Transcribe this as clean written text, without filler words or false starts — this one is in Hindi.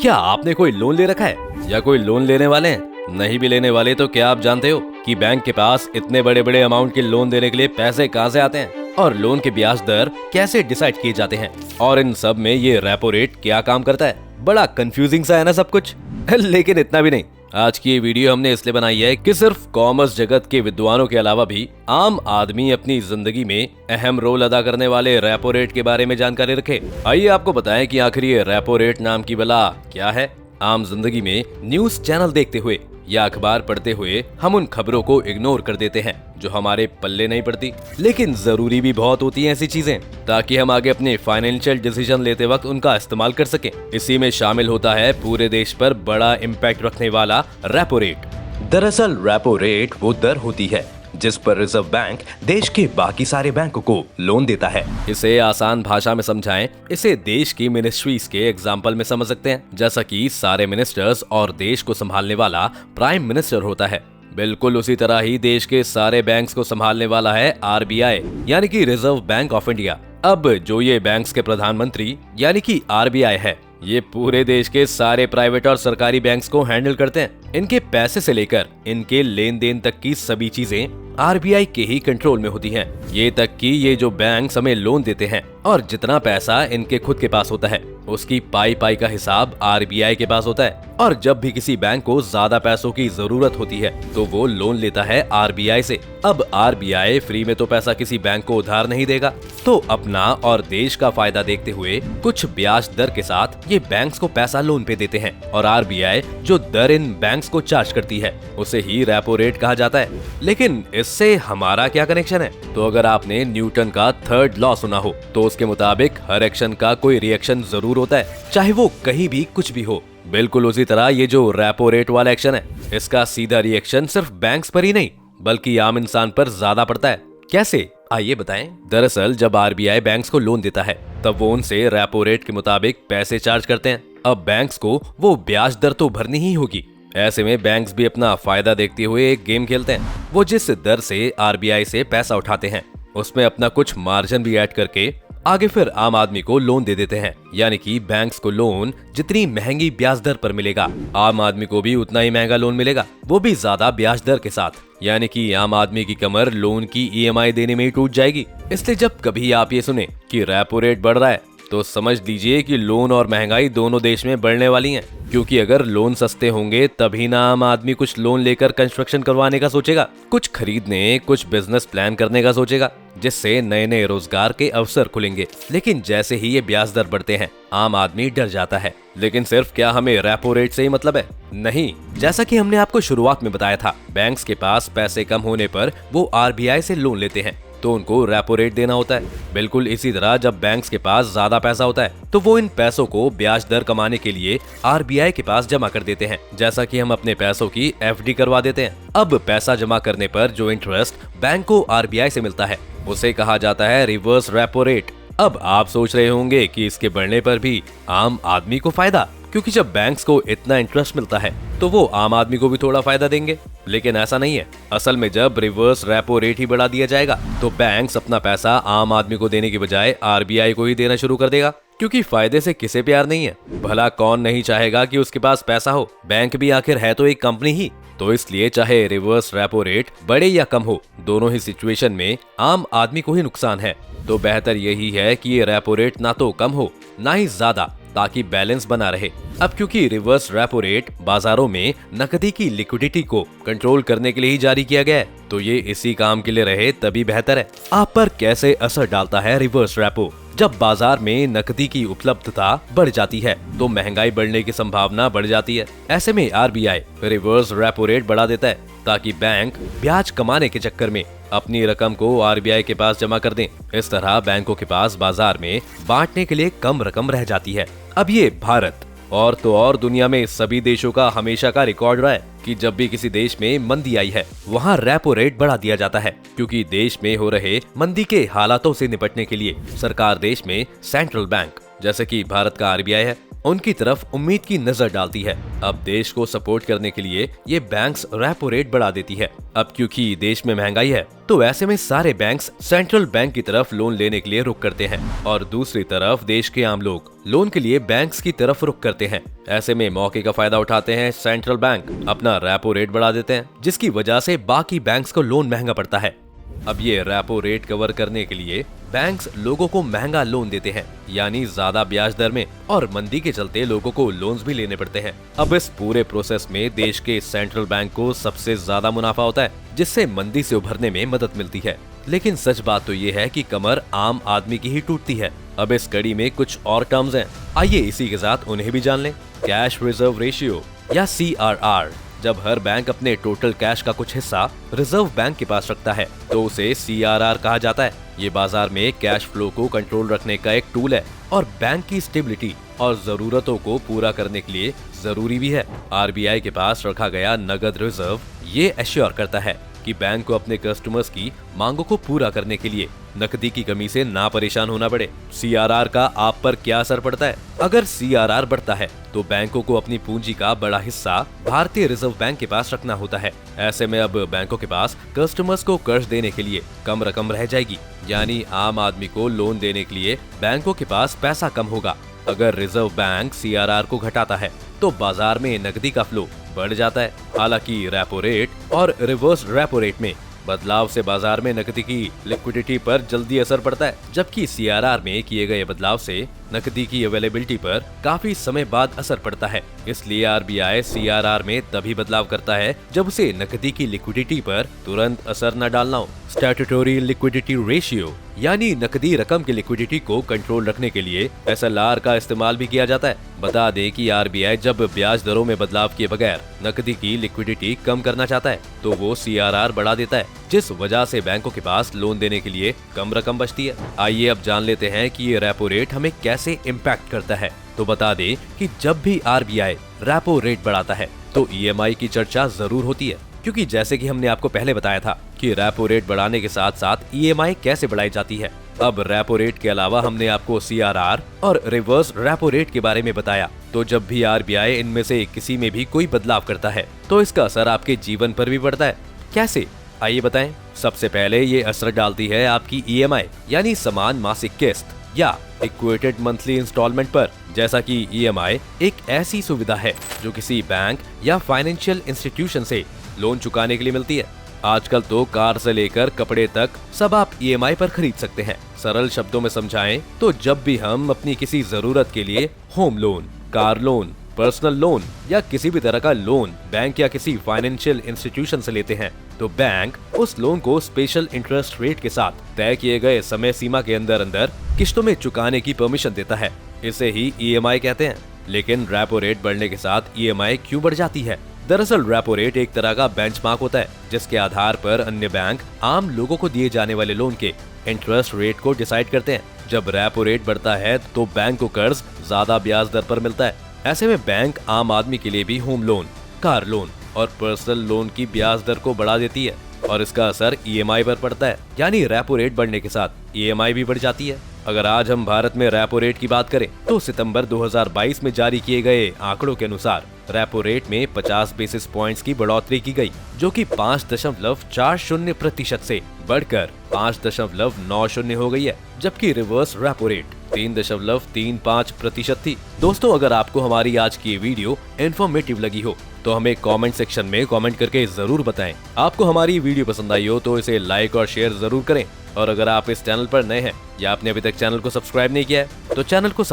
क्या आपने कोई लोन ले रखा है या कोई लोन लेने वाले हैं? नहीं भी लेने वाले तो क्या आप जानते हो कि बैंक के पास इतने बड़े बड़े अमाउंट के लोन देने के लिए पैसे कहाँ से आते हैं और लोन के ब्याज दर कैसे डिसाइड किए जाते हैं और इन सब में ये रेपो रेट क्या काम करता है? बड़ा कंफ्यूजिंग सा है ना सब कुछ। लेकिन इतना भी नहीं। आज की ये वीडियो हमने इसलिए बनाई है कि सिर्फ कॉमर्स जगत के विद्वानों के अलावा भी आम आदमी अपनी जिंदगी में अहम रोल अदा करने वाले रेपो रेट के बारे में जानकारी रखे। आइए आपको बताएं कि आखिर ये रेपो रेट नाम की बला क्या है। आम जिंदगी में न्यूज चैनल देखते हुए या अखबार पढ़ते हुए हम उन खबरों को इग्नोर कर देते हैं जो हमारे पल्ले नहीं पड़ती, लेकिन जरूरी भी बहुत होती हैं ऐसी चीजें ताकि हम आगे अपने फाइनेंशियल डिसीजन लेते वक्त उनका इस्तेमाल कर सकें। इसी में शामिल होता है पूरे देश पर बड़ा इम्पैक्ट रखने वाला रेपो रेट। दरअसल रेपो रेट वो दर होती है जिस पर रिजर्व बैंक देश के बाकी सारे बैंकों को लोन देता है। इसे आसान भाषा में समझाएं, इसे देश की मिनिस्ट्रीज के एग्जाम्पल में समझ सकते हैं। जैसा कि सारे मिनिस्टर्स और देश को संभालने वाला प्राइम मिनिस्टर होता है, बिल्कुल उसी तरह ही देश के सारे बैंक्स को संभालने वाला है आरबीआई यानी कि रिजर्व बैंक ऑफ इंडिया। अब जो ये बैंक्स के प्रधानमंत्री यानी कि आरबीआई है, ये पूरे देश के सारे प्राइवेट और सरकारी बैंक्स को हैंडल करते हैं। इनके पैसे से लेकर इनके लेन देन तक की सभी चीजें आरबीआई के ही कंट्रोल में होती हैं। ये तक कि ये जो बैंक हमें लोन देते हैं और जितना पैसा इनके खुद के पास होता है उसकी पाई पाई का हिसाब आरबीआई के पास होता है। और जब भी किसी बैंक को ज्यादा पैसों की जरूरत होती है तो वो लोन लेता है आरबीआई से। अब आरबीआई फ्री में तो पैसा किसी बैंक को उधार नहीं देगा, तो अपना और देश का फायदा देखते हुए कुछ ब्याज दर के साथ ये बैंक्स को पैसा लोन पे देते हैं और आरबीआई जो दर इन बैंक्स को चार्ज करती है उसे ही रेपो रेट कहा जाता है। लेकिन इससे हमारा क्या कनेक्शन है? तो अगर आपने न्यूटन का थर्ड लॉ सुना हो तो उसके मुताबिक हर एक्शन का कोई रिएक्शन जरूर होता है, चाहे वो कहीं भी कुछ भी हो। बिल्कुल उसी तरह ये जो रेपो रेट वाला एक्शन है, इसका सीधा रिएक्शन सिर्फ बैंक्स पर ही नहीं बल्कि आम इंसान पर ज्यादा पड़ता है। कैसे, आइए बताएं। दरअसल जब आरबीआई बैंक्स को लोन देता है तब वो उनसे रेपो रेट के मुताबिक पैसे चार्ज करते हैं। अब बैंक्स को वो ब्याज दर तो भरनी ही होगी। ऐसे में बैंक्स भी अपना फायदा देखते हुए एक गेम खेलते हैं। वो जिस दर से आरबीआई से पैसा उठाते हैं उसमें अपना कुछ मार्जिन भी ऐड करके आगे फिर आम आदमी को लोन दे देते हैं। यानी कि बैंक्स को लोन जितनी महंगी ब्याज दर पर मिलेगा, आम आदमी को भी उतना ही महंगा लोन मिलेगा, वो भी ज्यादा ब्याज दर के साथ। यानी कि आम आदमी की कमर लोन की ईएमआई देने में ही टूट जाएगी। इसलिए जब कभी आप ये सुने कि रेपो रेट बढ़ रहा है तो समझ लीजिए कि लोन और महंगाई दोनों देश में बढ़ने वाली हैं। क्योंकि अगर लोन सस्ते होंगे तभी ना आम आदमी कुछ लोन लेकर कंस्ट्रक्शन करवाने का सोचेगा, कुछ खरीदने, कुछ बिजनेस प्लान करने का सोचेगा, जिससे नए नए रोजगार के अवसर खुलेंगे। लेकिन जैसे ही ये ब्याज दर बढ़ते हैं आम आदमी डर जाता है। लेकिन सिर्फ क्या हमें रेपो रेट से ही मतलब है? नहीं, जैसा कि हमने आपको शुरुआत में बताया था, बैंक्स के पास पैसे कम होने पर वो आरबीआई से लोन लेते हैं तो उनको रेपो रेट देना होता है। बिल्कुल इसी तरह जब बैंक्स के पास ज्यादा पैसा होता है तो वो इन पैसों को ब्याज दर कमाने के लिए आरबीआई के पास जमा कर देते हैं, जैसा कि हम अपने पैसों की एफडी करवा देते हैं। अब पैसा जमा करने पर जो इंटरेस्ट बैंक को आरबीआई से मिलता है उसे कहा जाता है रिवर्स रेपो रेट। अब आप सोच रहे होंगे कि इसके बढ़ने पर भी आम आदमी को फायदा, क्योंकि जब बैंक्स को इतना इंटरेस्ट मिलता है तो वो आम आदमी को भी थोड़ा फायदा देंगे। लेकिन ऐसा नहीं है। असल में जब रिवर्स रेपो रेट ही बढ़ा दिया जाएगा तो बैंक्स अपना पैसा आम आदमी को देने की बजाय आरबीआई को ही देना शुरू कर देगा, क्योंकि फायदे से किसे प्यार नहीं है। भला कौन नहीं चाहेगा कि उसके पास पैसा हो? बैंक भी आखिर है तो एक कंपनी ही। तो इसलिए चाहे रिवर्स रेपो रेट बढ़े या कम हो, दोनों ही सिचुएशन में आम आदमी को ही नुकसान है। तो बेहतर यही है कि ये रेपो रेट ना तो कम हो ना ही ज्यादा, ताकि बैलेंस बना रहे। अब क्योंकि रिवर्स रेपो रेट बाजारों में नकदी की लिक्विडिटी को कंट्रोल करने के लिए ही जारी किया गया है, तो ये इसी काम के लिए रहे तभी बेहतर है। आप पर कैसे असर डालता है रिवर्स रेपो? जब बाजार में नकदी की उपलब्धता बढ़ जाती है तो महंगाई बढ़ने की संभावना बढ़ जाती है। ऐसे में आरबीआई रिवर्स रेपो रेट बढ़ा देता है ताकि बैंक ब्याज कमाने के चक्कर में अपनी रकम को आरबीआई के पास जमा कर दें। इस तरह बैंकों के पास बाजार में बांटने के लिए कम रकम रह जाती है। अब ये भारत और तो और दुनिया में सभी देशों का हमेशा का रिकॉर्ड रहा है कि जब भी किसी देश में मंदी आई है वहाँ रेपो रेट बढ़ा दिया जाता है, क्योंकि देश में हो रहे मंदी के हालातों से निपटने के लिए सरकार देश में सेंट्रल बैंक जैसे कि भारत का आरबीआई है उनकी तरफ उम्मीद की नजर डालती है। अब देश को सपोर्ट करने के लिए ये बैंक्स रेपो रेट बढ़ा देती है। अब क्योंकि देश में महंगाई है तो ऐसे में सारे बैंक्स सेंट्रल बैंक की तरफ लोन लेने के लिए रुख करते हैं और दूसरी तरफ देश के आम लोग लोन के लिए बैंक्स की तरफ रुख करते हैं। ऐसे में मौके का फायदा उठाते हैं सेंट्रल बैंक, अपना रेपो रेट बढ़ा देते हैं, जिसकी वजह से बाकी बैंक्स को लोन महंगा पड़ता है। अब ये रेपो रेट कवर करने के लिए बैंक्स लोगों को महंगा लोन देते हैं, यानी ज्यादा ब्याज दर में, और मंदी के चलते लोगों को लोन्स भी लेने पड़ते हैं। अब इस पूरे प्रोसेस में देश के सेंट्रल बैंक को सबसे ज्यादा मुनाफा होता है, जिससे मंदी से उभरने में मदद मिलती है। लेकिन सच बात तो ये है कि कमर आम आदमी की ही टूटती है। अब इस कड़ी में कुछ और टर्म्स हैं, आइए इसी के साथ उन्हें भी जान लें। कैश रिजर्व रेशियो या CRR। जब हर बैंक अपने टोटल कैश का कुछ हिस्सा रिजर्व बैंक के पास रखता है तो उसे CRR कहा जाता है। ये बाजार में कैश फ्लो को कंट्रोल रखने का एक टूल है और बैंक की स्टेबिलिटी और जरूरतों को पूरा करने के लिए जरूरी भी है। RBI के पास रखा गया नगद रिजर्व ये एश्योर करता है कि बैंक को अपने कस्टमर्स की मांगों को पूरा करने के लिए नकदी की कमी से ना परेशान होना पड़े। CRR का आप पर क्या असर पड़ता है? अगर CRR बढ़ता है तो बैंकों को अपनी पूंजी का बड़ा हिस्सा भारतीय रिजर्व बैंक के पास रखना होता है। ऐसे में अब बैंकों के पास कस्टमर्स को कर्ज देने के लिए कम रकम रह जाएगी, यानी आम आदमी को लोन देने के लिए बैंकों के पास पैसा कम होगा। अगर रिजर्व बैंक CRR को घटाता है तो बाजार में नकदी का फ्लो बढ़ जाता है। हालांकि रेपो रेट और रिवर्स रेपो रेट में बदलाव से बाजार में नकदी की लिक्विडिटी पर जल्दी असर पड़ता है, जबकि CRR में किए गए बदलाव से नकदी की अवेलेबिलिटी पर काफी समय बाद असर पड़ता है। इसलिए RBI CRR में तभी बदलाव करता है जब उसे नकदी की लिक्विडिटी पर तुरंत असर न डालना हो। स्टैट्यूटरी लिक्विडिटी रेशियो यानी नकदी रकम की लिक्विडिटी को कंट्रोल रखने के लिए SLR का इस्तेमाल भी किया जाता है। बता दें कि RBI जब ब्याज दरों में बदलाव किए बगैर नकदी की लिक्विडिटी कम करना चाहता है तो वो CRR बढ़ा देता है, जिस वजह से बैंकों के पास लोन देने के लिए कम रकम बचती है। आइए अब जान लेते हैं कि ये रेपो रेट हमें कैसे इम्पैक्ट करता है। तो बता दें कि जब भी RBI रेपो रेट बढ़ाता है तो EMI की चर्चा जरूर होती है, क्योंकि जैसे कि हमने आपको पहले बताया था कि रेपो रेट बढ़ाने के साथ साथ EMI कैसे बढ़ाई जाती है। अब रेपो रेट के अलावा हमने आपको CRR और रिवर्स रेपो रेट के बारे में बताया। तो जब भी RBI इनमें से किसी में भी कोई बदलाव करता है तो इसका असर आपके जीवन पर भी पड़ता है। कैसे, आइए बताएं। सबसे पहले ये असर डालती है आपकी EMI यानी समान मासिक किस्त या इक्वेटेड मंथली इंस्टॉलमेंट पर। जैसा कि EMI एक ऐसी सुविधा है जो किसी बैंक या फाइनेंशियल इंस्टीट्यूशन से लोन चुकाने के लिए मिलती है। आजकल तो कार से लेकर कपड़े तक सब आप EMI पर खरीद सकते हैं। सरल शब्दों में समझाएं तो जब भी हम अपनी किसी जरूरत के लिए home loan, car loan, personal loan या किसी भी तरह का लोन बैंक या किसी फाइनेंशियल इंस्टीट्यूशन से लेते हैं तो बैंक उस लोन को स्पेशल इंटरेस्ट रेट के साथ तय किए गए समय सीमा के अंदर अंदर किस्तों में चुकाने की परमिशन देता है। इसे ही EMI कहते हैं। लेकिन रेपो रेट बढ़ने के साथ EMI क्यों बढ़ जाती है? दरअसल रेपो रेट एक तरह का बेंचमार्क होता है जिसके आधार पर अन्य बैंक आम लोगों को दिए जाने वाले लोन के इंटरेस्ट रेट को डिसाइड करते हैं। जब रेपो रेट बढ़ता है तो बैंक को कर्ज ज्यादा ब्याज दर पर मिलता है। ऐसे में बैंक आम आदमी के लिए भी होम लोन, कार लोन और पर्सनल लोन की ब्याज दर को बढ़ा देती है और इसका असर EMI पर पड़ता है, यानी रेपो रेट बढ़ने के साथ EMI भी बढ़ जाती है। अगर आज हम भारत में रेपो रेट की बात करें तो सितंबर 2022 में जारी किए गए आंकड़ों के अनुसार रेपो रेट में 50 बेसिस पॉइंट्स की बढ़ोतरी की गई, जो कि 5.40% से बढ़कर 5.90 हो गई है, जबकि रिवर्स रेपो रेट 3.35% थी। दोस्तों, अगर आपको हमारी आज की वीडियो इन्फॉर्मेटिव लगी हो तो हमें कमेंट सेक्शन में कमेंट करके जरूर बताएं। आपको हमारी वीडियो पसंद आई हो तो इसे लाइक और शेयर जरूर करें। और अगर आप इस चैनल पर नए हैं या आपने अभी तक चैनल को सब्सक्राइब नहीं किया है तो चैनल को